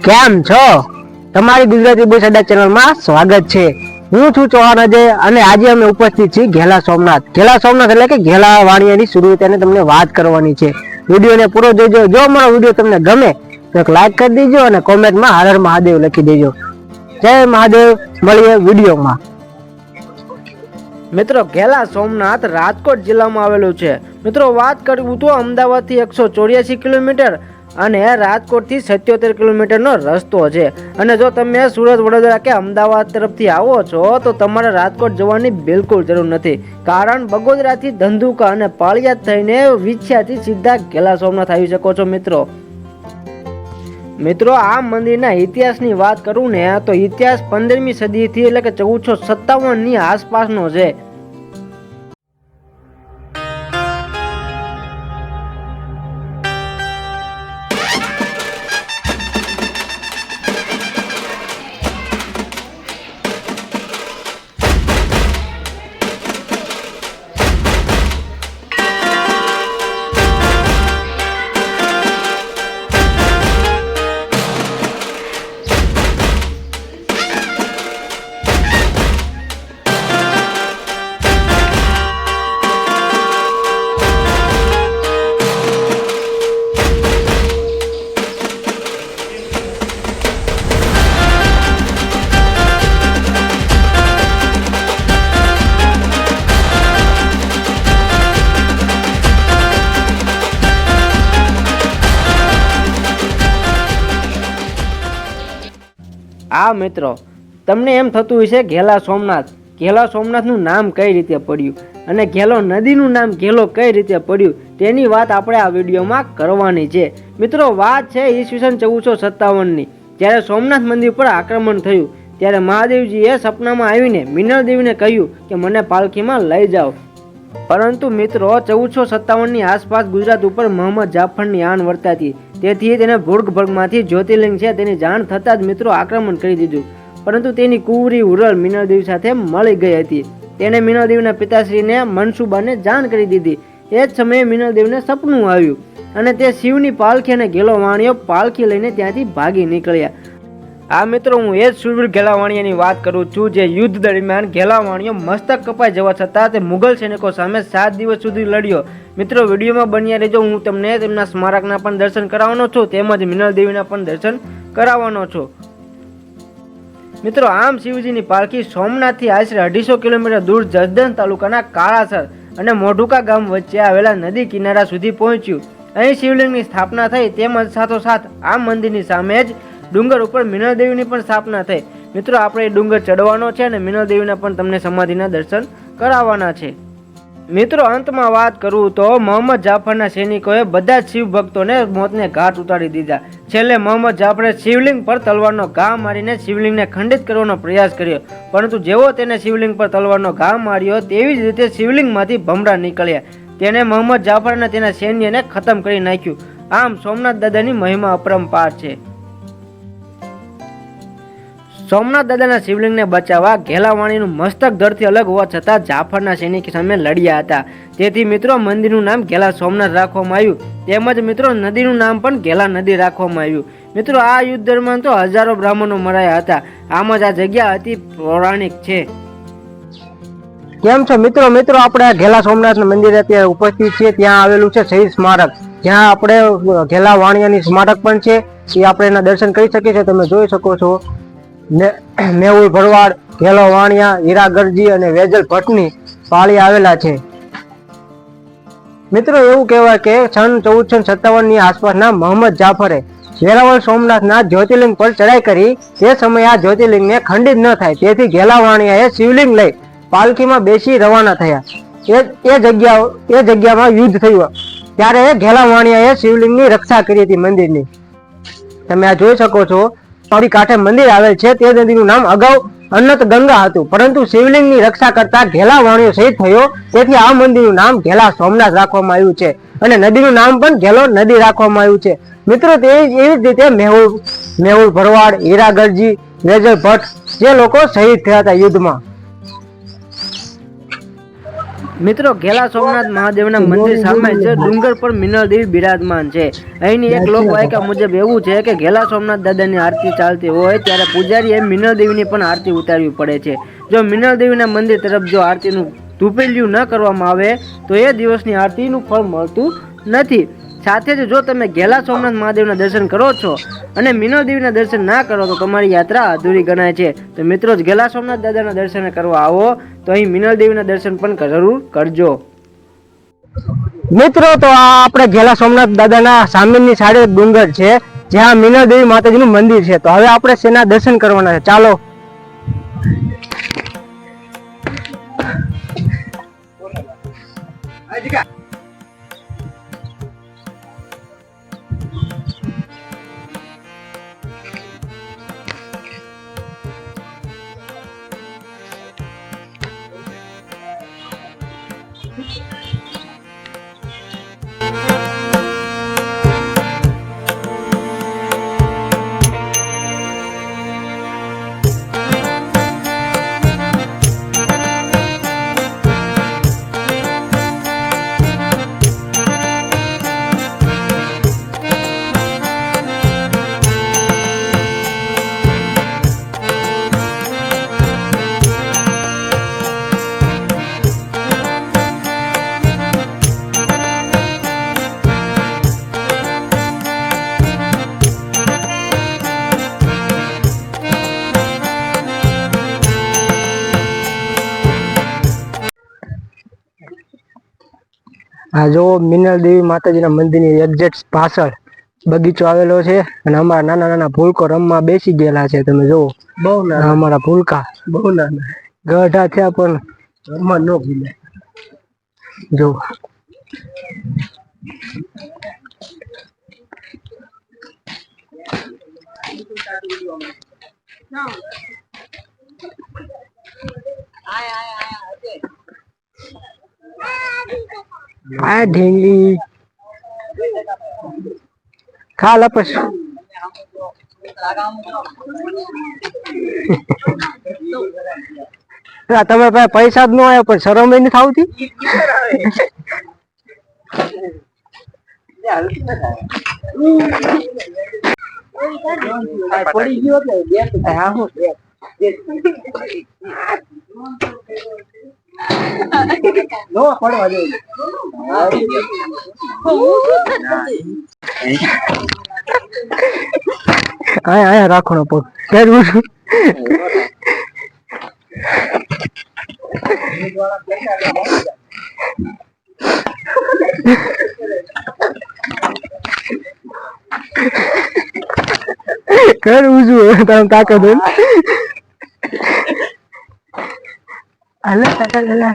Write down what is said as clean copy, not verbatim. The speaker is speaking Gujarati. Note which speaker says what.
Speaker 1: કેમ છો? તમારી ગુજરાતી બોસ અડ્ડા ચેનલમાં સ્વાગત છે. હું છું ચૌહાણ અજય અને આજે અમે ઉપસ્થિત છીએ ઘેલા સોમનાથ. ઘેલા સોમનાથ એટલે કે ઘેલા વાણિયાની શરૂઆતની તમને વાત કરવાની છે. વિડીયોને પૂરો જોજો. જો અમારો વિડીયો તમને ગમે તો એક લાઈક કરી દેજો અને કોમેન્ટમાં હર હર મહાદેવ લખી દેજો. જય મહાદેવ. મળીએ વિડીયોમાં. મિત્રો, ઘેલા સોમનાથ રાજકોટ જિલ્લામાં આવેલું છે. મિત્રો, વાત કરવું તો અમદાવાદથી 184 કિલોમીટર અને રાજકોટથી 77 કિલોમીટરનો રસ્તો છે. અને જો તમે સુરત, વડોદરા કે અમદાવાદ તરફથી આવો છો તો તમારે રાજકોટ જવાની બિલકુલ જરૂર નથી, કારણ બગોદરાથી ધંધુકા અને પાળિયાદ થઈને વિછિયાથી સીધા ઘેલા સોમનાથ આવી શકો છો. મિત્રો, આ મંદિરના ઇતિહાસની વાત કરું ને તો ઇતિહાસ 15મી સદીથી એટલે કે 1457ની આસપાસનો છે. આ મિત્રો, તમને એમ થતું હશે ઘેલા સોમનાથનું નામ કઈ રીતે પડ્યું અને ઘેલો નદીનું નામ ઘેલો કઈ રીતે પડ્યું તેની વાત આપણે આ વિડીયોમાં કરવાની છે. મિત્રો, વાત છે ઈસવીસન 1457ની. જ્યારે સોમનાથ મંદિર પર આક્રમણ થયું ત્યારે મહાદેવજીએ સપનામાં આવીને મિનળદેવીને કહ્યું કે મને પાલખીમાં લઈ જાઓ. પરંતુ મિત્રો, 1457ની આસપાસ ગુજરાત ઉપર મોહમ્મદ જાફરની આણ વર્તાતી, તેથી તેને ભૂર્ગભર્ગમાંથી જ્યોતિર્લિંગ છે તેની જાણ થતાં જ મિત્રો આક્રમણ કરી દીધું. પરંતુ તેની કુંવરી ઉરલ મિનળદેવી સાથે મળી ગઈ હતી. તેણે મિનળદેવીના પિતાશ્રીને મનસુબાને જાણ કરી દીધી. એ જ સમયે મિનળદેવીને સપનું આવ્યું અને તે શિવની પાલખી અને ઘેલો વાણિયો પાલખી લઈને ત્યાંથી ભાગી નીકળ્યા. આ મિત્રો, હું એ જ શૂરવીર ઘેલા વાણિયાની વાત કરું છું, જે યુદ્ધ દરમિયાન ઘેલા વાણિયો મસ્તક કપાઈ જવા છતાં તે મુઘલ સૈનિકો સામે 7 દિવસ સુધી લડ્યો. મિત્રો, વિડીયોમાં બન્યા રહેજો. હું તમને તેમના સ્મારકના પણ દર્શન કરાવવાનો છું, તેમજ મિનળદેવીના પણ દર્શન કરાવવાનો છું. મિત્રો, આમ શિવજીની પાલખી સોમનાથથી આશરે 250 કિલોમીટર દૂર જસદણ તાલુકાના કાળાસર અને મોઢુકા ગામ વચ્ચે આવેલા નદી કિનારા સુધી પહોંચ્યું. અહીં શિવલિંગની સ્થાપના થઈ, તેમજ સાથોસાથ આ મંદિરની સામે જ ડુંગર ઉપર મિનળદેવીની પણ સ્થાપના થઈ. મિત્રો, આપણે ડુંગર ચડવાનો છે અને મિનળદેવીના પણ તમને સમાધિના દર્શન કરાવવાના છે. મિત્રો, અંતમાં વાત કરું તો મોહમ્મદ જાફરના સૈનિકોએ બધા જ શિવ ભક્તોને મોતને ઘાટ ઉતારી દીધા. છેલ્લે મોહમ્મદ જાફરે શિવલિંગ પર તલવારનો ઘા મારીને શિવલિંગને ખંડિત કરવાનો પ્રયાસ કર્યો, પરંતુ જેવો તેને શિવલિંગ પર તલવારનો ઘા માર્યો તેવી જ રીતે શિવલિંગમાંથી ભમરા નીકળ્યા. તેણે મોહમ્મદ જાફર અને તેના સૈન્યને ખતમ કરી નાખ્યું. આમ સોમનાથ દાદાની મહિમા અપરંપાર છે. સોમનાથ દાદાના શિવલિંગને બચાવવા ઘેલા વાણીનું મસ્તક ધડથી અલગ હોવા છતાં જાફરના સૈનિક સામે લડ્યા હતા. તેથી મિત્રો, મંદિરનું નામ ઘેલા સોમનાથ રાખવામાં આવ્યું. તેમજ મિત્રો, નદીનું નામ પણ ઘેલા નદી રાખવામાં આવ્યું. મિત્રો, આ યુદ્ધ દરમિયાન તો હજારો બ્રાહ્મણો મરાયા હતા. આમ જ આ જગ્યા અતિ પૌરાણિક છે. કેમ છો મિત્રો? આપણે ઘેલા સોમનાથ મંદિરે અત્યારે ઉપસ્થિત છીએ. ત્યાં આવેલું છે શહીદ સ્મારક, જ્યાં આપણે ઘેલા વાણિયાની સ્મારક પણ છે. એ આપણે એના દર્શન કરી શકીએ છીએ. તમે જોઈ શકો છો મેહુલ ભરવાડ, ઘેલો વાણિયા, હીરાગરજી અને વેજલ ભટ્ટની પાળી આવેલા છે. મિત્રો, એવું કહેવાય કે સન 1457ની આસપાસના મોહમ્મદ જાફરે વેરાવળ સોમનાથના જ્યોતિર્લિંગ પર ચડાઈ કરી. તે સમયે આ જ્યોતિર્લિંગને ખંડિત ન થાય તેથી ઘેલા વાણિયાએ શિવલિંગ લઈ પાલખીમાં બેસી રવાના થયા. એ જગ્યામાં યુદ્ધ થયું ત્યારે ઘેલા વાણિયાએ શિવલિંગની રક્ષા કરી હતી મંદિરની. તમે આ જોઈ શકો છો. કાંઠે મંદિર આવેલ છે. તે નદીનું નામ અગાઉ અનંત ગંગા હતું, પરંતુ શિવલિંગની રક્ષા કરતા ઘેલા વાણિયો શહીદ થયો, તેથી આ મંદિરનું નામ ઘેલા સોમનાથ રાખવામાં આવ્યું છે અને નદીનું નામ પણ ઘેલો નદી રાખવામાં આવ્યું છે. મિત્રો, એવી જ રીતે મેહુલ ભરવાડ, હીરાગરજી, વેજલ ભટ્ટ જે લોકો શહીદ થયા હતા યુદ્ધમાં. મિત્રો ઘેલા સોમનાથ મહાદેવના મંદિર સામે જ ડુંગર પર મિનળદેવી બિરાજમાન છે. અહીંની એક લોકવાયકા મુજબ એવું છે કે ઘેલા સોમનાથ દાદાની આરતી ચાલતી હોય ત્યારે પૂજારીએ મિનળદેવીની પણ આરતી ઉતારવી પડે છે. જો મિનળદેવીના મંદિર તરફ જો આરતીનું ધૂપેલિયું ન કરવામાં આવે તો એ દિવસની આરતીનું ફળ મળતું નથી. સાથે જ જો તમે ઘેલા સોમનાથ મહાદેવના દર્શન કરો છો અને મિનળદેવીના દર્શન ના કરો તો તમારી યાત્રા અધૂરી ગણાય છે. તો મિત્રો ઘેલા સોમનાથ દાદાના દર્શન કરવા આવો તો અહીં મિનળદેવીના દર્શન પણ જરૂર કરજો. મિત્રો તો આ આપણે ઘેલા સોમનાથ દાદાના સામેની સાઈડે ડુંગર છે જ્યાં મિનળદેવી માતાજીનું મંદિર છે. તો હવે આપણે શેના દર્શન કરવાના છે, ચાલો. આ જો મિનળદેવી માતાજીના મંદિરની એક્ઝેક્ટ પાછળ બગીચો આવેલો છે અને અમારા નાના નાના ભૂલકો રમવા બેસી ગયેલા છે. તમે જોવો બહુ નાના અમારા ભૂલકા, બહુ નાના ગઢા થયા પણ રમવા ન ભૂલે. જો આ ઢીંગલી ખા લપસ. તમે પાસે પૈસા જ ન આવ્યા પણ શરમ નથી આવતી. પડી ગયો નો પડવા દે. આયા રાખવાનો પગ કરવું. કરવું છું તમે તાકાત હોય. અલા